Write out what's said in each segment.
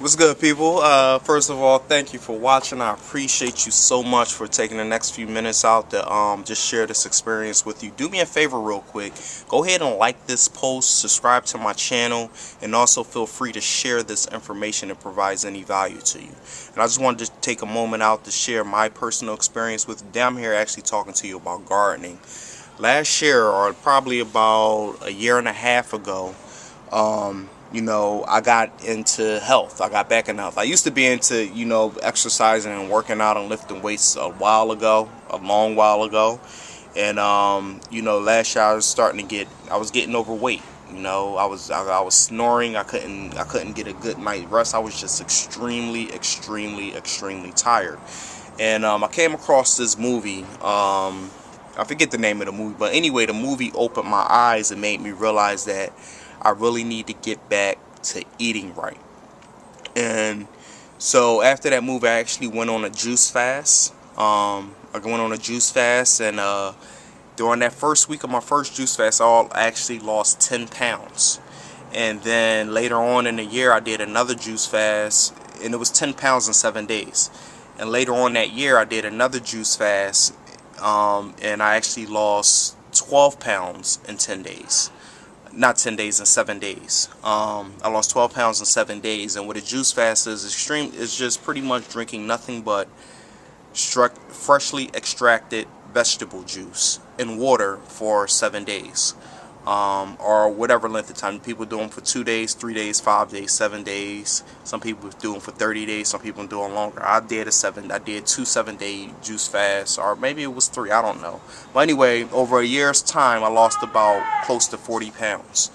What's good, people? First of all, thank you for watching. I appreciate you so much for taking the next few minutes out to just share this experience with you. Do me a favor real quick. Go ahead and like this post, subscribe to my channel, and also feel free to share this information if it provides any value to you. And I just wanted to take a moment out to share my personal experience with you. Today I'm here actually talking to you about gardening. Last year, or probably about a year and a half ago, I got into health. I got back in health. I used to be into, exercising and working out and lifting weights a long while ago. And, last year I was getting overweight. I was snoring. I couldn't get a good night rest. I was just extremely tired. And I came across this movie. I forget the name of the movie, but anyway, the movie opened my eyes and made me realize that I really need to get back to eating right. And so after that movie, I actually went on a juice fast. I went on a juice fast, and during that first week of my first juice fast, I actually lost 10 pounds. And then later on in the year, I did another juice fast, and it was 10 pounds in 7 days. And later on that year, I did another juice fast, and I actually lost 12 pounds in 10 days. Not 10 days, in 7 days. I lost 12 pounds in 7 days. And what a juice fast is just pretty much drinking nothing but freshly extracted vegetable juice in water for 7 days, or whatever length of time. People do them for 2 days, 3 days, 5 days, 7 days. Some people do them for 30 days. Some people do them longer. I did 2 7-day juice fasts, or maybe it was 3. I don't know. But anyway, over a year's time, I lost about close to 40 pounds.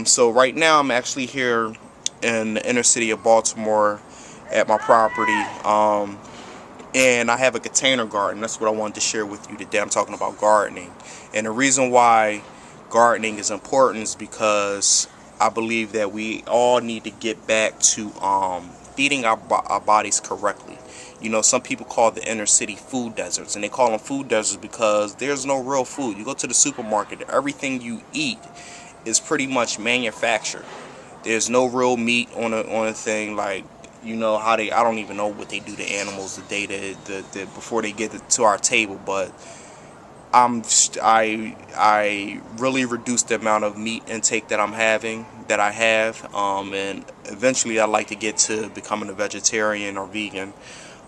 So right now, I'm actually here in the inner city of Baltimore at my property. And I have a container garden. That's what I wanted to share with you today. I'm talking about gardening. And the reason why gardening is important is because I believe that we all need to get back to feeding our bodies correctly. Some people call the inner city food deserts, and they call them food deserts because there's no real food. You go to the supermarket, everything you eat is pretty much manufactured. There's no real meat on a thing. Like, I don't even know what they do to animals the day that before they get to our table, but I really reduced the amount of meat intake that I have, and eventually I'd like to get to becoming a vegetarian or vegan,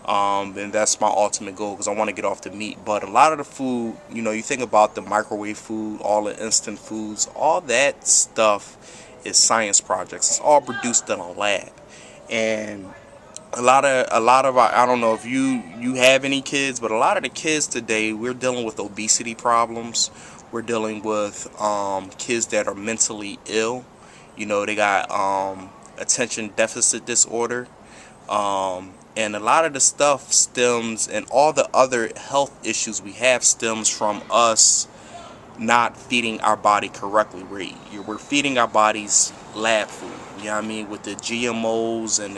and that's my ultimate goal, because I want to get off the meat. But a lot of the food, you think about the microwave food, all the instant foods, all that stuff is science projects. It's all produced in a lab. And a lot of I don't know if you have any kids, but a lot of the kids today, we're dealing with obesity problems. We're dealing with kids that are mentally ill. They got attention deficit disorder, and a lot of the stuff stems, and all the other health issues we have stems from us not feeding our body correctly. We're feeding our bodies lab food. With the GMOs and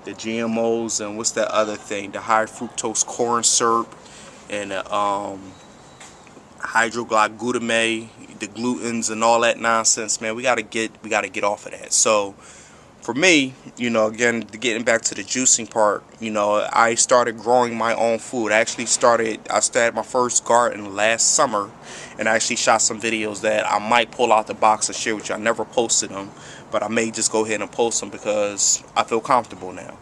the GMOs, and what's that other thing? The high fructose corn syrup, and the hydroglycosamine, the glutens, and all that nonsense. Man, we gotta get off of that. So for me, again, getting back to the juicing part, I started growing my own food. I started my first garden last summer, and I actually shot some videos that I might pull out the box and share with you. I never posted them, but I may just go ahead and post them because I feel comfortable now.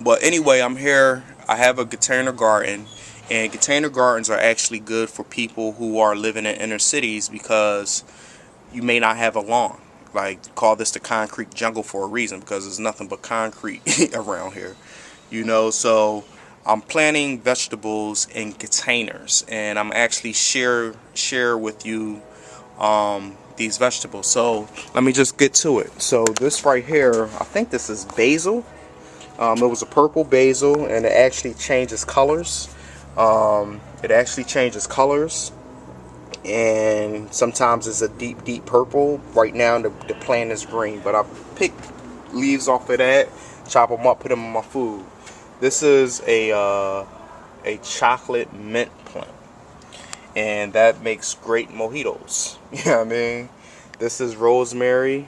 But anyway, I'm here. I have a container garden, and container gardens are actually good for people who are living in inner cities, because you may not have a lawn. Like, call this the concrete jungle for a reason, because there's nothing but concrete around here. So I'm planting vegetables in containers, and I'm actually share with you these vegetables. So let me just get to it. So this right here, I think this is basil. It was a purple basil, and it actually changes colors. And sometimes it's a deep purple. Right now the plant is green, but I pick leaves off of that, chop them up, put them in my food. This is a chocolate mint plant, and that makes great mojitos. This is rosemary,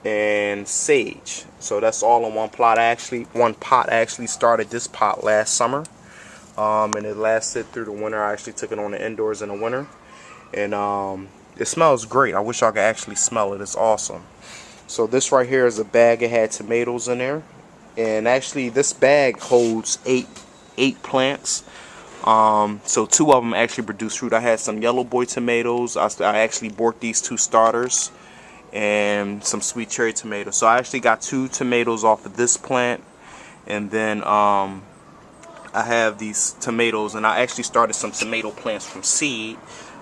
and sage. So that's all in one pot. One pot actually started this pot last summer, and it lasted through the winter. I actually took it on the indoors in the winter, and it smells great. I wish I could actually smell it. It's awesome. So this right here is a bag. It had tomatoes in there, and actually this bag holds eight plants. So 2 of them actually produce fruit. I had some yellow boy tomatoes. I actually bought these 2 starters and some sweet cherry tomatoes. So I actually got 2 tomatoes off of this plant, and then I have these tomatoes, and I actually started some tomato plants from seed,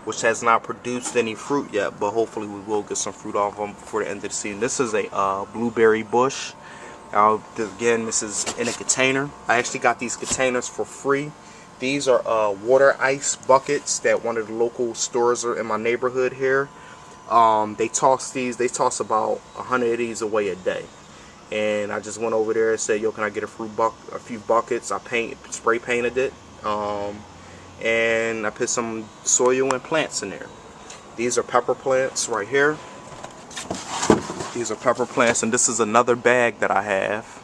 which has not produced any fruit yet, but hopefully we will get some fruit off them before the end of the season. This is a blueberry bush. Again, this is in a container. I actually got these containers for free. These are water ice buckets that one of the local stores are in my neighborhood here. They toss about 100 of these away a day. And I just went over there and said, yo, can I get a few buckets? I spray painted it. And I put some soil and plants in there. These are pepper plants right here. These are pepper plants, and this is another bag that I have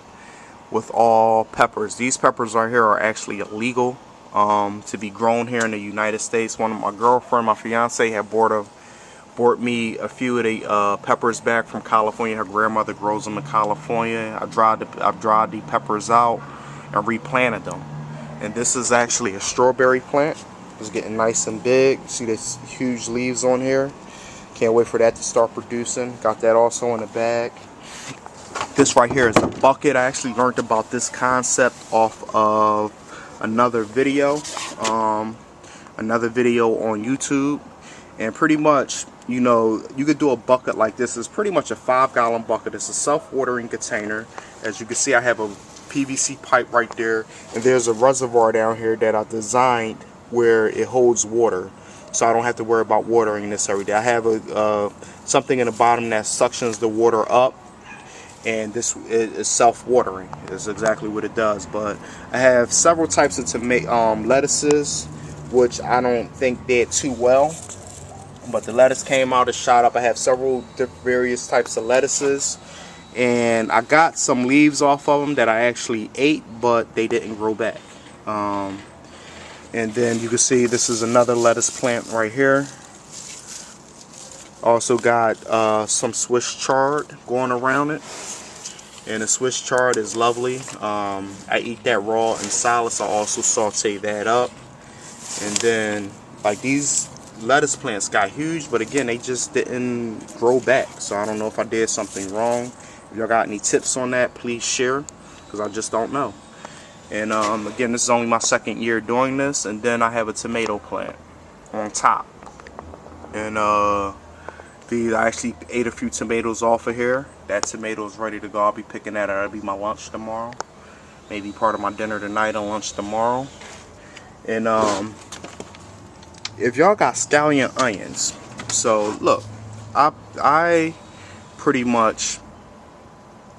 with all peppers. These peppers right here are actually illegal to be grown here in the United States. One of my girlfriend, my fiance, had bought me a few of the peppers back from California. Her grandmother grows them in California. I've dried the peppers out and replanted them. And this is actually a strawberry plant. It's getting nice and big. See this huge leaves on here? Can't wait for that to start producing. Got that also in the bag. This right here is a bucket. I actually learned about this concept off of another video on YouTube. And pretty much, you know, you could do a bucket like this. It's pretty much a 5-gallon bucket. It's a self-watering container. As you can see, I have a PVC pipe right there, and there's a reservoir down here that I designed where it holds water, so I don't have to worry about watering this every day. I have something in the bottom that suctions the water up, and this is self-watering. Is exactly what it does. But I have several types of lettuces, which I don't think did too well, but the lettuce came out, it shot up. I have several various types of lettuces, and I got some leaves off of them that I actually ate, but they didn't grow back. And then you can see this is another lettuce plant right here. Also got some Swiss chard going around it, and the Swiss chard is lovely. I eat that raw in salads. I also saute that up. And then like these lettuce plants got huge, but again, they just didn't grow back. So I don't know if I did something wrong. If y'all got any tips on that, please share, because I just don't know. And again, this is only my 2nd year doing this. And then I have a tomato plant on top, and I actually ate a few tomatoes off of here. That tomato is ready to go. I'll be picking that. That'll be my lunch tomorrow, maybe part of my dinner tonight and lunch tomorrow. And if y'all got scallion onions, so look, I pretty much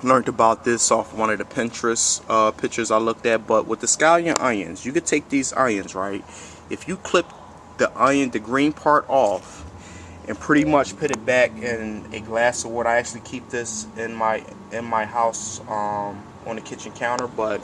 learned about this off one of the Pinterest pictures I looked at. But with the scallion onions, you could take these onions, right? If you clip the green part off, and pretty much put it back in a glass of water. I actually keep this in my house on the kitchen counter, but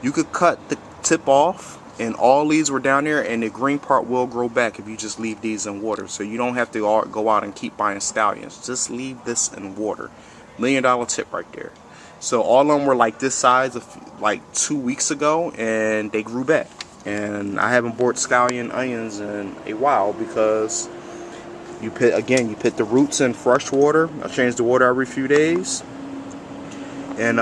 you could cut the tip off, and all leaves were down there, and the green part will grow back if you just leave these in water. So you don't have to go out and keep buying scallions. Just leave this in water. $1 million tip right there. So all of them were like this size like 2 weeks ago, and they grew back. And I haven't bought scallion onions in a while, because you put the roots in fresh water. I change the water every few days, and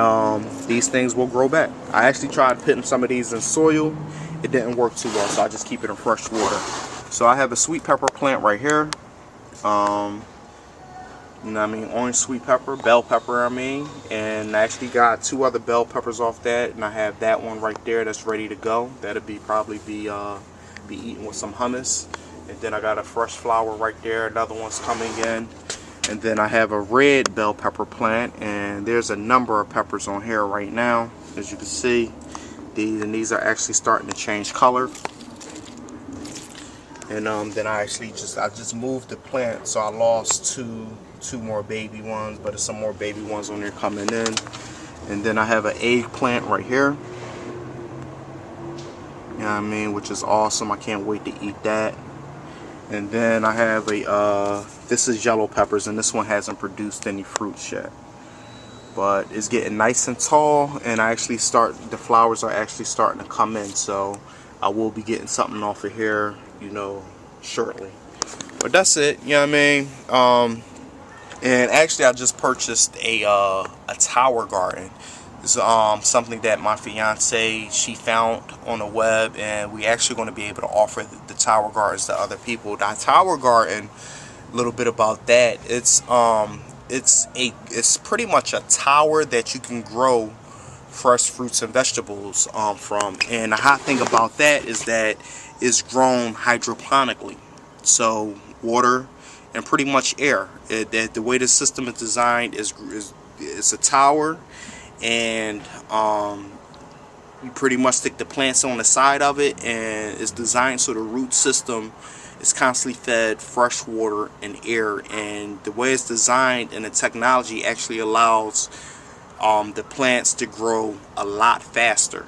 these things will grow back. I actually tried putting some of these in soil. It didn't work too well, so I just keep it in fresh water. So I have a sweet pepper plant right here. You know what I mean, orange sweet pepper, bell pepper I mean, and I actually got 2 other bell peppers off that, and I have that one right there that's ready to go. That'll probably be eaten with some hummus. And then I got a fresh flower right there, another one's coming in. And then I have a red bell pepper plant, and there's a number of peppers on here right now, as you can see. These are actually starting to change color. And then I just moved the plant, so I lost two more baby ones, but there's some more baby ones on there coming in. And then I have an eggplant right here. You know what I mean, which is awesome. I can't wait to eat that. And then I have a this is yellow peppers, and this one hasn't produced any fruits yet, but it's getting nice and tall, and the flowers are actually starting to come in, so I will be getting something off of here, you know, shortly. But that's it, you know what I mean. And actually I just purchased a tower garden. It's something that my fiance, she found on the web, and we actually going to be able to offer the tower gardens to other people. The tower garden, a little bit about that, it's pretty much a tower that you can grow fresh fruits and vegetables from. And the hot thing about that is that it's grown hydroponically, so water and pretty much air. The way the system is designed is it's a tower, and you pretty much stick the plants on the side of it, and it's designed so the root system is constantly fed fresh water and air. And the way it's designed and the technology actually allows the plants to grow a lot faster.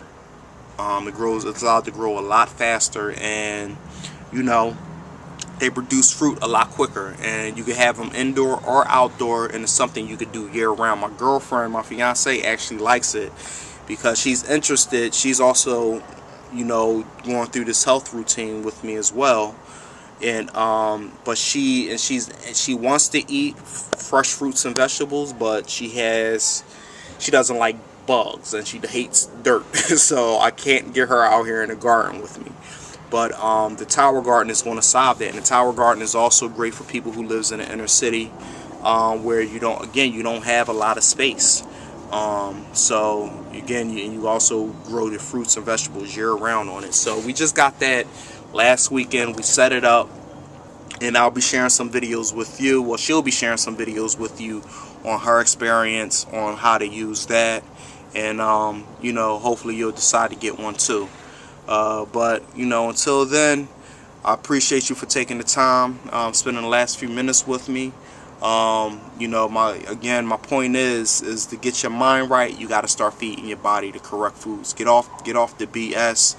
It's allowed to grow a lot faster, and you know, they produce fruit a lot quicker, and you can have them indoor or outdoor, and it's something you could do year round. My girlfriend, my fiance, actually likes it because she's interested. She's also, you know, going through this health routine with me as well, and but she wants to eat fresh fruits and vegetables, but she doesn't like bugs, and she hates dirt. So I can't get her out here in the garden with me. But the tower garden is going to solve that. And the tower garden is also great for people who lives in the inner city, where you don't have a lot of space. So again, you also grow the fruits and vegetables year round on it. So we just got that last weekend. We set it up, and I'll be sharing some videos with you. Well, she'll be sharing some videos with you on her experience on how to use that. And you know, hopefully you'll decide to get one too. But you know, until then, I appreciate you for taking the time, spending the last few minutes with me. You know, my point is to get your mind right. You got to start feeding your body the correct foods. Get off the BS.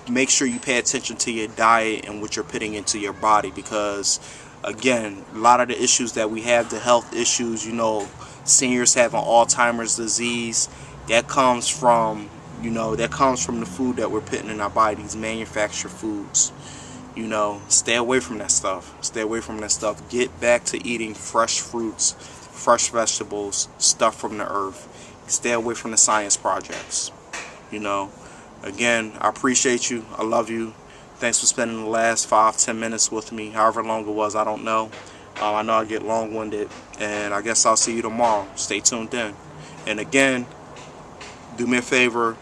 Make sure you pay attention to your diet and what you're putting into your body, because again, a lot of the issues that we have, the health issues, you know, seniors having Alzheimer's disease, that comes from the food that we're putting in our body, these manufactured foods. You know, stay away from that stuff. Stay away from that stuff. Get back to eating fresh fruits, fresh vegetables, stuff from the earth. Stay away from the science projects. You know, again, I appreciate you. I love you. Thanks for spending the last 5-10 minutes with me. However long it was, I don't know. I know I get long-winded, and I guess I'll see you tomorrow. Stay tuned in. And again, do me a favor.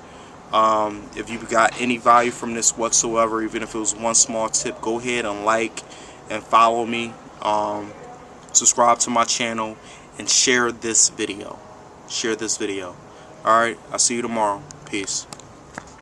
If you got any value from this whatsoever, even if it was one small tip, go ahead and like and follow me, subscribe to my channel, and share this video. Alright, I'll see you tomorrow. Peace.